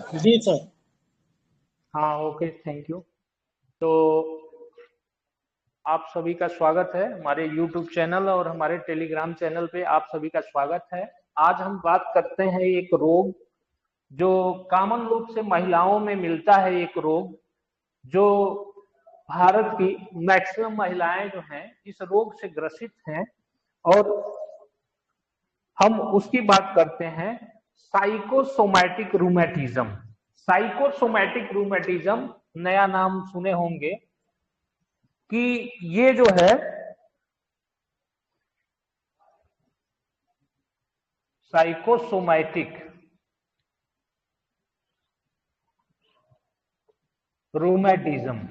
जी sir. हाँ, okay, thank you. तो आप सभी का स्वागत है हमारे YouTube चैनल और हमारे टेलीग्राम चैनल पे। आप सभी का स्वागत है। आज हम बात करते हैं एक रोग जो कॉमन रूप से महिलाओं में मिलता है, एक रोग जो भारत की मैक्सिमम महिलाएं जो हैं इस रोग से ग्रसित हैं, और हम उसकी बात करते हैं साइकोसोमैटिक रूमेटिज्म। साइकोसोमैटिक रूमेटिज्म नया नाम सुने होंगे कि ये जो है साइकोसोमैटिक रूमेटिज्म,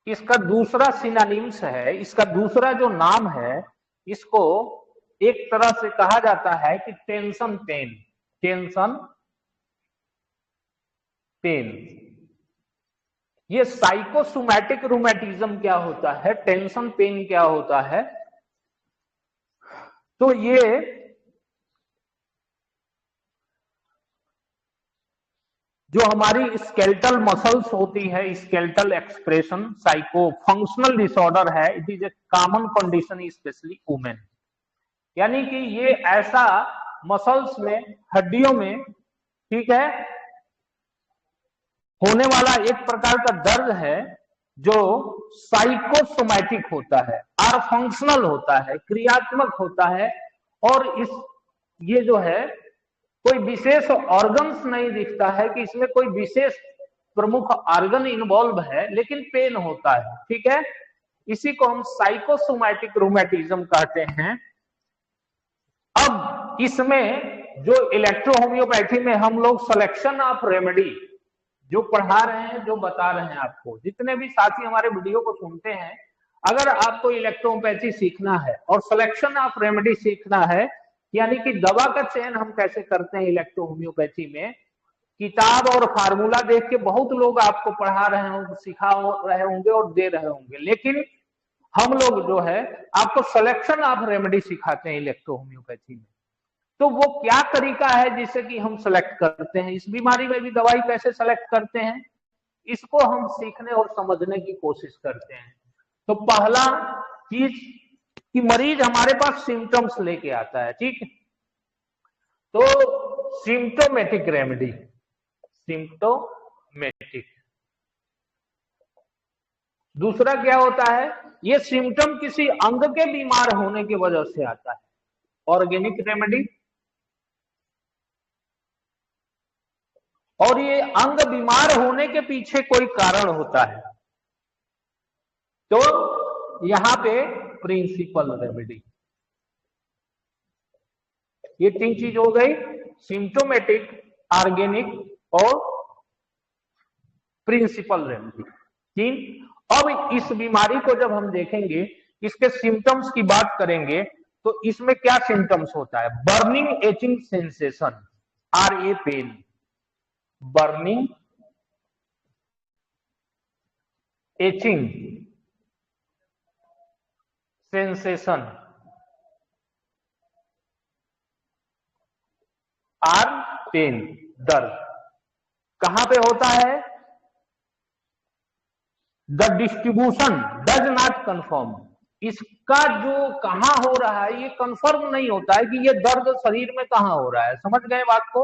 इसका दूसरा सिनोनिम्स है, इसका दूसरा जो नाम है, इसको एक तरह से कहा जाता है कि टेंशन पेन। Tension pain. ये साइकोसोमैटिक रूमेटिज्म क्या होता है, टेंशन पेन क्या होता है? तो ये जो हमारी स्केलेटल मसल्स होती है, skeletal expression psycho functional disorder है। It is a common condition specially women. यानी कि ये ऐसा मसल्स में, हड्डियों में, ठीक है, होने वाला एक प्रकार का दर्द है जो साइकोसोमैटिक होता है और फंक्शनल होता है, क्रियात्मक होता है। और ये जो है कोई विशेष ऑर्गन्स नहीं दिखता है कि इसमें कोई विशेष प्रमुख ऑर्गन इन्वॉल्व है, लेकिन पेन होता है, ठीक है। इसी को हम साइकोसोमैटिक रूमेटिज्म कहते हैं। अब इसमें जो इलेक्ट्रोहोम्योपैथी में हम लोग सिलेक्शन ऑफ रेमेडी जो पढ़ा रहे हैं, जो बता रहे हैं आपको, जितने भी साथी हमारे वीडियो को सुनते हैं, अगर आपको इलेक्ट्रोपैथी सीखना है और सिलेक्शन ऑफ रेमेडी सीखना है, यानी कि दवा का चयन हम कैसे करते हैं इलेक्ट्रोहोम्योपैथी में, किताब और फार्मूला देख के बहुत लोग आपको पढ़ा रहे होंगे, सिखा रहे होंगे और दे रहे होंगे, लेकिन हम लोग जो है आपको सिलेक्शन ऑफ रेमेडी सिखाते हैं इलेक्ट्रोहोम्योपैथी में। तो वो क्या तरीका है जिससे कि हम सेलेक्ट करते हैं, इस बीमारी में भी दवाई कैसे सेलेक्ट करते हैं, इसको हम सीखने और समझने की कोशिश करते हैं। तो पहला चीज कि मरीज हमारे पास सिम्टम्स लेके आता है, ठीक है, तो सिम्टोमेटिक रेमेडी, सिम्टोमेटिक। दूसरा क्या होता है, ये सिम्टम किसी अंग के बीमार होने की वजह से आता है, ऑर्गेनिक रेमेडी। और ये अंग बीमार होने के पीछे कोई कारण होता है, तो यहां पे प्रिंसिपल रेमेडी। ये तीन चीज हो गई, सिम्टोमेटिक, ऑर्गेनिक और प्रिंसिपल रेमेडी, तीन। अब इस बीमारी को जब हम देखेंगे, इसके सिम्टम्स की बात करेंगे, तो इसमें क्या सिम्टम्स होता है? Burning aching sensation, RA pain, burning aching sensation, or pain, दर्द। कहां पे होता है? The distribution does not confirm. इसका जो कहां हो रहा है ये कंफर्म नहीं होता है कि ये दर्द शरीर में कहां हो रहा है। समझ गए बात को?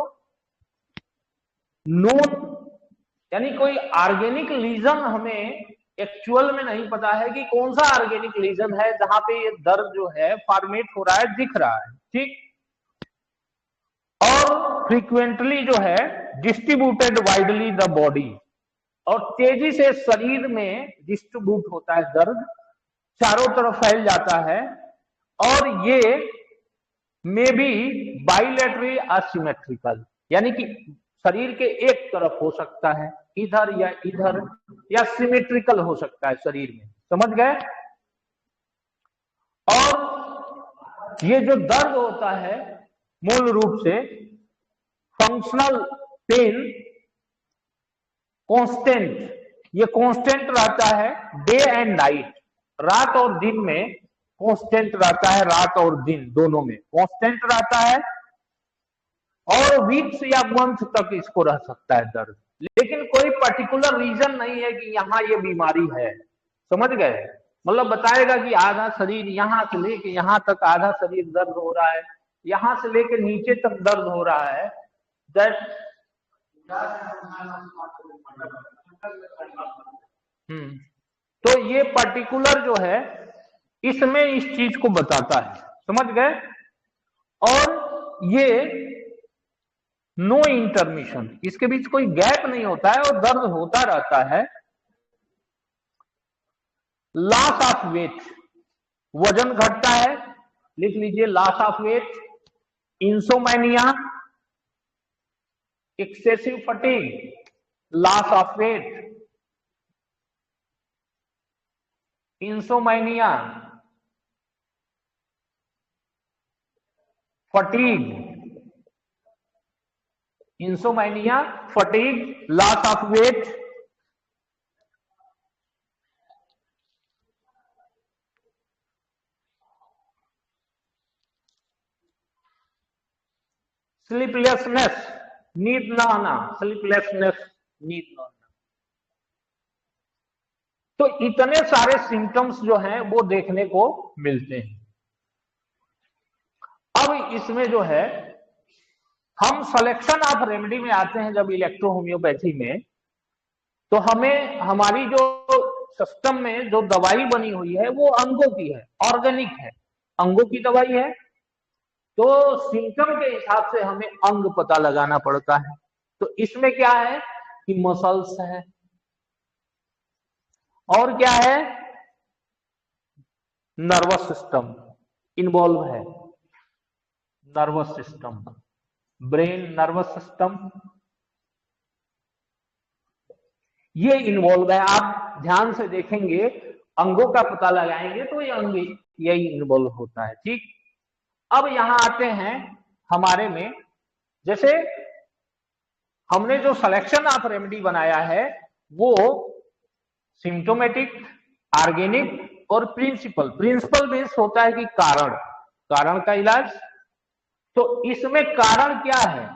नोन, यानी कोई ऑर्गेनिक लीजन हमें एक्चुअल में नहीं पता है कि कौन सा ऑर्गेनिक लीजन है जहां पे ये दर्द जो है फॉर्मेट हो रहा है, दिख रहा है, ठीक। और फ्रीक्वेंटली जो है डिस्ट्रीब्यूटेड वाइडली द बॉडी, और तेजी से शरीर में डिस्ट्रीब्यूट होता है, दर्द चारों तरफ फैल जाता है। और ये मे बी बाइलेटरली असिमेट्रिकल, यानी कि शरीर के एक तरफ हो सकता है, इधर या इधर, या सिमेट्रिकल हो सकता है शरीर में। समझ गए? और ये जो दर्द होता है मूल रूप से फंक्शनल पेन कांस्टेंट, ये कांस्टेंट रहता है डे एंड नाइट, रात और दिन में कांस्टेंट रहता है, रात और दिन दोनों में कांस्टेंट रहता है, और वीक्स या मंथ तक इसको रह सकता है दर्द, लेकिन कोई पर्टिकुलर रीजन नहीं है कि यहाँ ये बीमारी है, समझ गए। मतलब बताएगा कि आधा शरीर यहाँ से लेके यहाँ तक आधा शरीर दर्द हो रहा है, यहाँ से लेके नीचे तक दर्द हो रहा है, दैट तो ये पर्टिकुलर जो है इसमें इस चीज को बताता है, समझ गए। और ये नो इंटरमिशन, इसके बीच कोई गैप नहीं होता है और दर्द होता रहता है। लॉस ऑफ वेट, वजन घटता है, लिख लीजिए loss of weight, insomnia, excessive fatigue, loss of weight, insomnia, fatigue, insomnia, fatigue, loss of weight, sleeplessness, नींद ना आना, स्लीपलेसनेस, नींद ना आना। तो इतने सारे सिम्टम्स जो हैं वो देखने को मिलते हैं। अब इसमें जो है हम सिलेक्शन ऑफ रेमेडी में आते हैं जब इलेक्ट्रो होम्योपैथी में, तो हमें हमारी जो सिस्टम में जो दवाई बनी हुई है वो अंगों की है, ऑर्गेनिक है, अंगों की दवाई है। तो सिम्टम के हिसाब से हमें अंग पता लगाना पड़ता है। तो इसमें क्या है कि मसल्स है, और क्या है, नर्वस सिस्टम इन्वॉल्व है, nervous system, brain, nervous system, ये इन्वॉल्व है। आप ध्यान से देखेंगे, अंगों का पता लगाएंगे तो ये अंग यही इन्वॉल्व होता है, ठीक। अब यहां आते हैं हमारे में, जैसे हमने जो सिलेक्शन ऑफ रेमेडी बनाया है वो सिम्टोमेटिक, ऑर्गेनिक और प्रिंसिपल। प्रिंसिपल बेस होता है कि कारण, कारण का इलाज। तो इसमें कारण क्या है,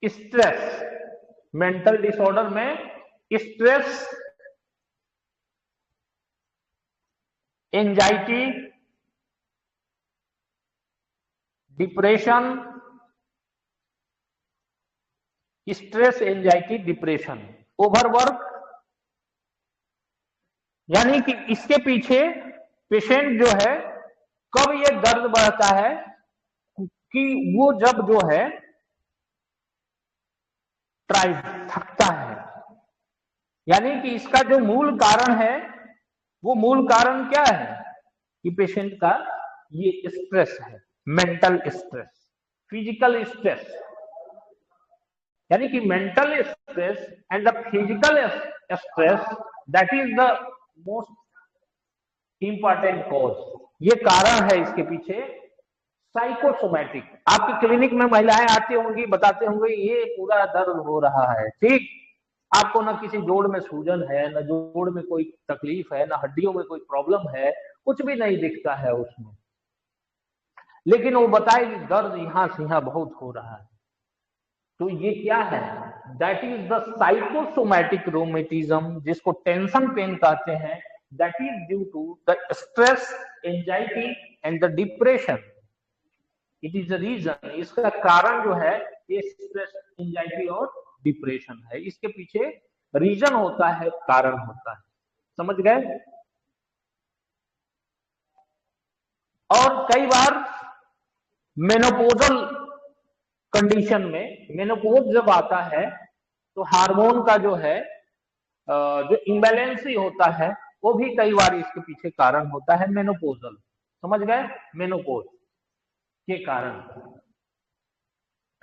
स्ट्रेस, मेंटल डिसऑर्डर में stress, anxiety, depression, stress, anxiety, depression, overwork, यानी कि इसके पीछे पेशेंट जो है कब ये दर्द बढ़ता है कि वो जब जो है थकता है। यानी कि इसका जो मूल कारण है वो मूल कारण क्या है कि पेशेंट का ये स्ट्रेस है, मेंटल स्ट्रेस, फिजिकल स्ट्रेस, यानी कि mental stress and the physical stress, that is the most important cause. ये कारण है इसके पीछे। साइकोसोमैटिक, आपकी क्लिनिक में महिलाएं आती होंगी, बताते होंगे ये पूरा दर्द हो रहा है, ठीक। आपको ना किसी जोड़ में सूजन है, ना जोड़ में कोई तकलीफ है, ना हड्डियों में कोई प्रॉब्लम है, कुछ भी नहीं दिखता है उसमें, लेकिन वो बताए कि दर्द यहां से यहां बहुत हो रहा है। तो ये क्या है, that is the psychosomatic rheumatism, जिसको टेंशन पेन कहते हैं। That is due to the stress, anxiety and the depression. It is the reason, इसका कारण जो है ये स्ट्रेस, एंजाइटी और डिप्रेशन है। इसके पीछे रीजन होता है, कारण होता है, समझ गए। और कई बार मेनोपोजल कंडीशन में, मेनोपोज जब आता है तो हार्मोन का जो है जो इम्बैलेंस ही होता है, वो भी कई बार इसके पीछे कारण होता है, मेनोपोजल, समझ गए, मेनोपोज के कारण।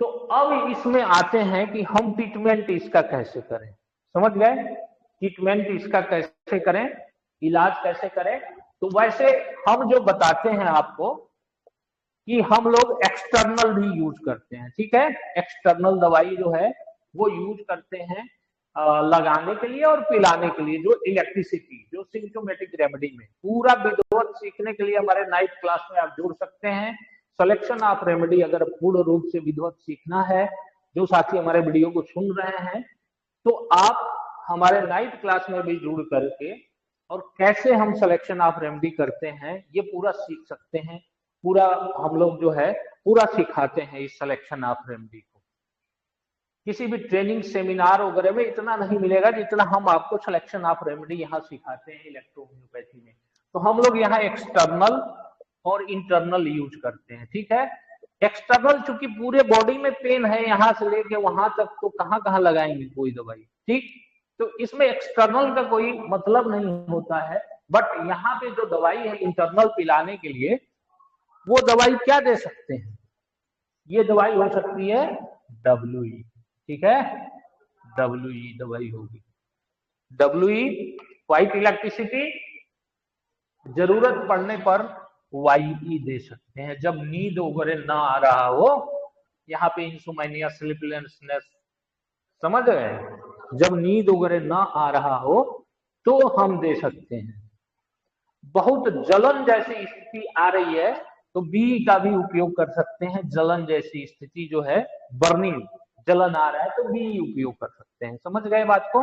तो अब इसमें आते हैं कि हम ट्रीटमेंट इसका कैसे करें, समझ गए, ट्रीटमेंट इसका कैसे करें, इलाज कैसे करें। तो वैसे हम जो बताते हैं आपको कि हम लोग एक्सटर्नल भी यूज करते हैं, ठीक है, एक्सटर्नल दवाई जो है वो यूज करते हैं। लगाने के लिए और पिलाने के लिए जो इलेक्ट्रिसिटी, जो सिम्प्टोमेटिक रेमेडी में पूरा विधिवत सीखने के लिए हमारे नाइट क्लास में आप जुड़ सकते हैं। सिलेक्शन ऑफ रेमेडी अगर पूर्ण रूप से विधिवत सीखना है, जो साथी हमारे वीडियो को सुन रहे हैं, तो आप हमारे नाइट क्लास में भी जुड़ करके और कैसे हम सिलेक्शन ऑफ रेमेडी करते हैं ये पूरा सीख सकते हैं। पूरा हम लोग जो है पूरा सिखाते हैं इस सिलेक्शन ऑफ रेमेडी को। किसी भी ट्रेनिंग सेमिनार वगैरह में इतना नहीं मिलेगा जितना हम आपको सिलेक्शन ऑफ रेमेडी यहाँ सिखाते हैं इलेक्ट्रो होम्योपैथी में। तो हम लोग यहाँ एक्सटर्नल और इंटरनल यूज करते हैं, ठीक है। एक्सटर्नल चूंकि पूरे बॉडी में पेन है यहाँ से लेके वहां तक, तो कहाँ कहाँ लगाएंगे कोई दवाई, ठीक। तो इसमें एक्सटर्नल का कोई मतलब नहीं होता है, बट यहाँ पे जो दवाई है इंटरनल पिलाने के लिए, वो दवाई क्या दे सकते हैं, ये दवाई हो सकती है WE, ठीक है, WE दवाई होगी। WE व्हाइट इलेक्ट्रिसिटी, जरूरत पड़ने पर YE दे सकते हैं जब नींद वगैरह ना आ रहा हो। यहाँ पे इंसोमेनिया, स्लीपलेसनेस, समझ गए, जब नींद वगैरह ना आ रहा हो तो हम दे सकते हैं। बहुत जलन जैसी स्थिति आ रही है तो बी का भी उपयोग कर सकते हैं। जलन जैसी स्थिति जो है, बर्निंग, जलन आ रहा है तो बी उपयोग कर सकते हैं, समझ गए बात को।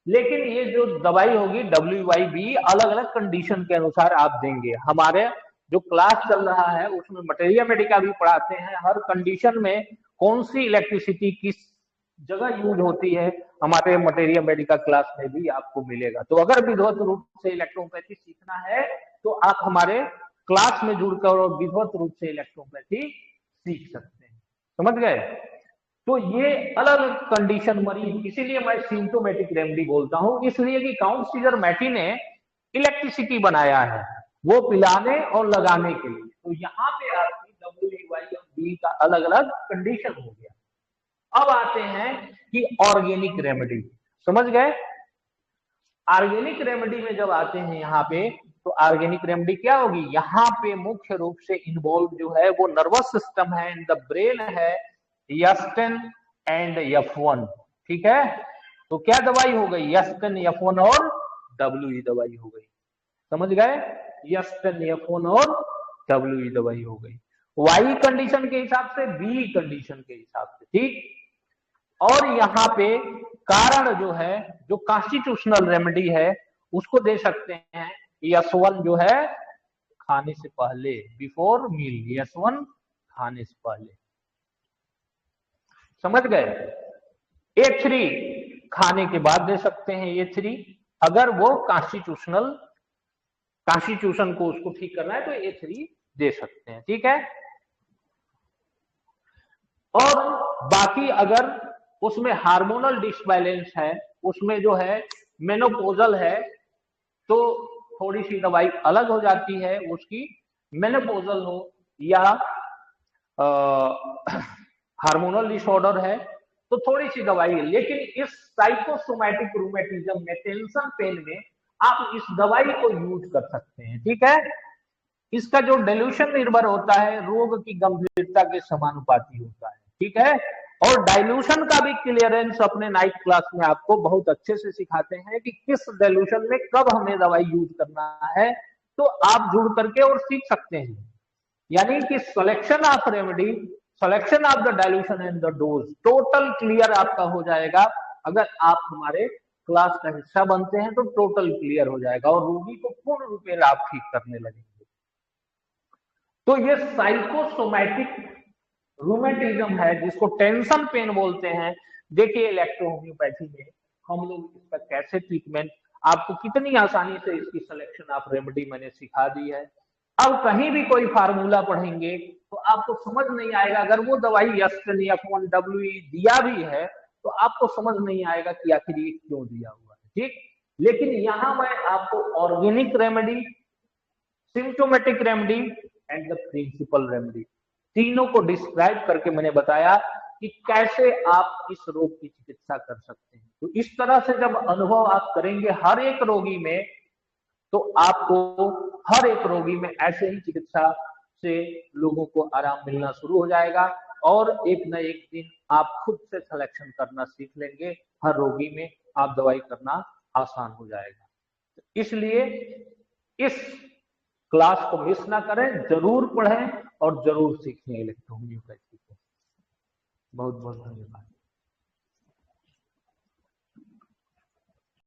लेकिन ये जो दवाई होगी WYB अलग अलग कंडीशन के अनुसार आप देंगे। हमारे जो क्लास चल रहा है उसमें मटेरिया मेडिका भी पढ़ाते हैं, हर कंडीशन में कौन सी इलेक्ट्रिसिटी किस जगह यूज होती है हमारे मटेरिया मेडिका क्लास में भी आपको मिलेगा। तो अगर विधिवत रूप से इलेक्ट्रोपैथी सीखना है तो आप हमारे क्लास में जुड़कर और विधिवत रूप से इलेक्ट्रोपैथी सीख सकते हैं, समझ गए। तो ये अलग अलग कंडीशन मरीज, इसीलिए मैं सिम्प्टोमेटिक रेमेडी बोलता हूं, इसलिए कि काउंट सीजर मैटी ने इलेक्ट्रिसिटी बनाया है वो पिलाने और लगाने के लिए। तो यहाँ पे आपकी WYB का अलग अलग कंडीशन हो गया। अब आते हैं कि ऑर्गेनिक रेमेडी, समझ गए। ऑर्गेनिक रेमेडी में जब आते हैं यहाँ पे, तो ऑर्गेनिक रेमेडी क्या होगी, यहाँ पे मुख्य रूप से इन्वॉल्व जो है वो नर्वस सिस्टम है, इन द ब्रेन है, यस्टन एंड F1, ठीक है। तो क्या दवाई हो गई, यस्टन, F1 और WE दवाई हो गई, समझ गए। यस्टन, F1 और WE दवाई हो गई, Y कंडीशन के हिसाब से, B कंडीशन के हिसाब से, ठीक। और यहाँ पे कारण जो है, जो कॉन्स्टिट्यूशनल रेमेडी है उसको दे सकते हैं S1 जो है खाने से पहले, बिफोर मील, S1 खाने से पहले, समझ गए। A3 खाने के बाद दे सकते हैं, A3 अगर वो कॉन्स्टिट्यूशन को उसको ठीक करना है तो A3 दे सकते हैं, ठीक है। और बाकी अगर उसमें हार्मोनल डिसबैलेंस है, उसमें जो है मेनोपोजल है, तो थोड़ी सी दवाई अलग हो जाती है उसकी, मेनोपोजल हो या हार्मोनल डिसऑर्डर है तो थोड़ी सी दवाई है। लेकिन इस साइकोसोमैटिक रूमेटिज्म में, टेंशन पेन में आप इस दवाई को यूज कर सकते हैं, ठीक है। इसका जो डाइल्यूशन निर्भर होता है रोग की गंभीरता के समानुपाती होता है, ठीक है। और डाइल्यूशन का भी क्लियरेंस अपने नाइट क्लास में आपको बहुत अच्छे से सिखाते हैं कि किस डाइल्यूशन में कब हमें दवाई यूज करना है, तो आप जुड़ करके और सीख सकते हैं। यानी कि selection of remedy, selection of the dilution and the dose total clear आपका हो जाएगा। अगर आप हमारे क्लास का हिस्सा बनते हैं तो टोटल क्लियर हो जाएगा और रोगी को पूर्ण रूप में आप ठीक करने लगेंगे। तो ये साइकोसोमैटिक रूमेटिज्म है जिसको टेंशन पेन बोलते हैं। देखिए इलेक्ट्रो होम्योपैथी में हम लोग इसका कैसे ट्रीटमेंट, आपको कितनी आसानी से इसकी सिलेक्शन ऑफ रेमेडी मैंने सिखा दी है। अब कहीं भी कोई फार्मूला पढ़ेंगे तो आपको समझ नहीं आएगा, अगर वो दवाई यस्टन, F1, WE दिया भी है तो आपको समझ नहीं आएगा कि आखिर ये क्यों दिया हुआ है, ठीक। लेकिन यहाँ मैं आपको organic remedy, symptomatic remedy and the principal remedy, तीनों को डिस्क्राइब करके मैंने बताया कि कैसे आप इस रोग की चिकित्सा कर सकते हैं। तो इस तरह से जब अनुभव आप करेंगे हर एक रोगी में, तो आपको हर एक रोगी में ऐसे ही चिकित्सा से लोगों को आराम मिलना शुरू हो जाएगा और एक न एक दिन आप खुद से सिलेक्शन करना सीख लेंगे। हर रोगी में आप दवाई करना आसान हो जाएगा। इसलिए इस क्लास को मिस ना करें, जरूर पढ़ें और जरूर सीखें इलेक्ट्रो होम्योपैथी को। बहुत बहुत धन्यवाद।